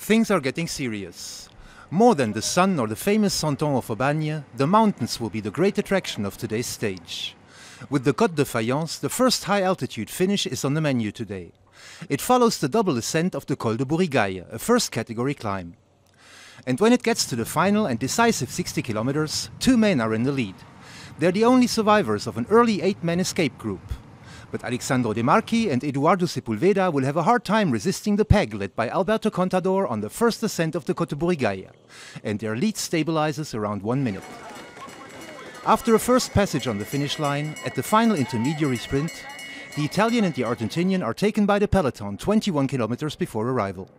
Things are getting serious. More than the sun or the famous Santon of Aubagne, the mountains will be the great attraction of today's stage. With the Côte de Fayence, the first high-altitude finish is on the menu today. It follows the double ascent of the Col de Bourrigaille, a first-category climb. And when it gets to the final and decisive 60 kilometers, two men are in the lead. They're the only survivors of an early 8-man escape group. But Alexandro De Marchi and Eduardo Sepulveda will have a hard time resisting the peg led by Alberto Contador on the first ascent of the Côte de Bourrigaille, and their lead stabilizes around 1 minute. After a first passage on the finish line, at the final intermediary sprint, the Italian and the Argentinian are taken by the peloton 21 kilometers before arrival.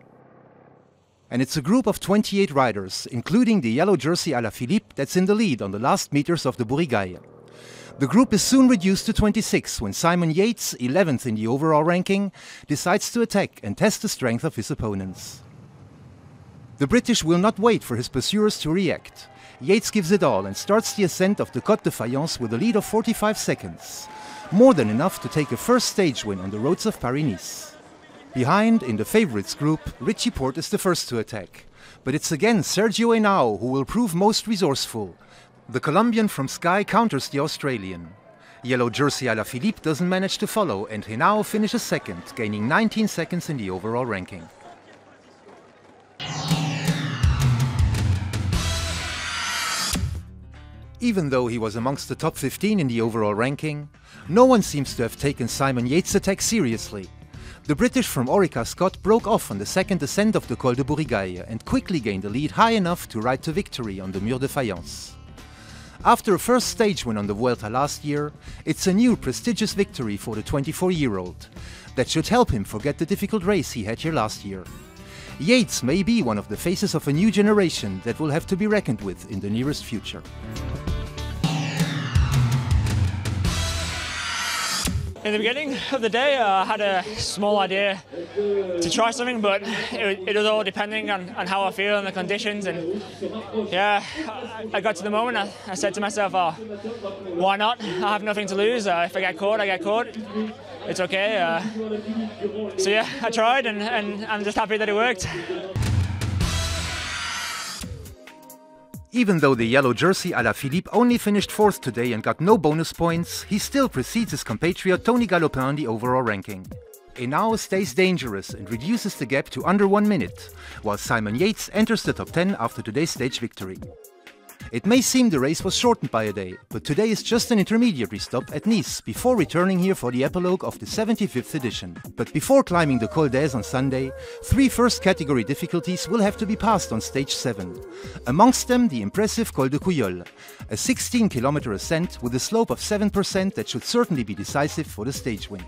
And it's a group of 28 riders, including the yellow jersey ALAPHILIPPE, that's in the lead on the last meters of the Bourrigaille. The group is soon reduced to 26 when Simon Yates, 11th in the overall ranking, decides to attack and test the strength of his opponents. The British will not wait for his pursuers to react. Yates gives it all and starts the ascent of the Côte de Fayence with a lead of 45 seconds. More than enough to take a first stage win on the roads of Paris-Nice. Behind, in the favourites group, Richie Porte is the first to attack. But it's again Sergio HENAO who will prove most resourceful. The Colombian from Sky counters the Australian. Yellow jersey ALAPHILIPPE doesn't manage to follow, and HENAO finishes second, gaining 19 seconds in the overall ranking. Even though he was amongst the top 15 in the overall ranking, no one seems to have taken Simon Yates' attack seriously. The British from ORICA Scott broke off on the second ascent of the Col de Bourrigaille and quickly gained a lead high enough to ride to victory on the Mur de Fayence. After a first stage win on the Vuelta last year, it's a new prestigious victory for the 24-year-old. That should help him forget the difficult race he had here last year. Yates may be one of the faces of a new generation that will have to be reckoned with in the nearest future. In the beginning of the day, I had a small idea to try something, but it was all depending on how I feel and the conditions. And yeah, I got to the moment, I said to myself, oh, why not? I have nothing to lose. If I get caught, I get caught. It's okay. So yeah, I tried, and I'm just happy that it worked. Even though the yellow jersey ALAPHILIPPE only finished 4th today and got no bonus points, he still precedes his compatriot Tony Galopin in the overall ranking. HENAO stays dangerous and reduces the gap to under 1 minute, while Simon Yates enters the top 10 after today's stage victory. It may seem the race was shortened by a day, but today is just an intermediary stop at Nice before returning here for the epilogue of the 75th edition. But before climbing the Col d'Aise on Sunday, 3 first-category difficulties will have to be passed on stage 7. Amongst them the impressive Col de Couillol, a 16-kilometer ascent with a slope of 7% that should certainly be decisive for the stage win.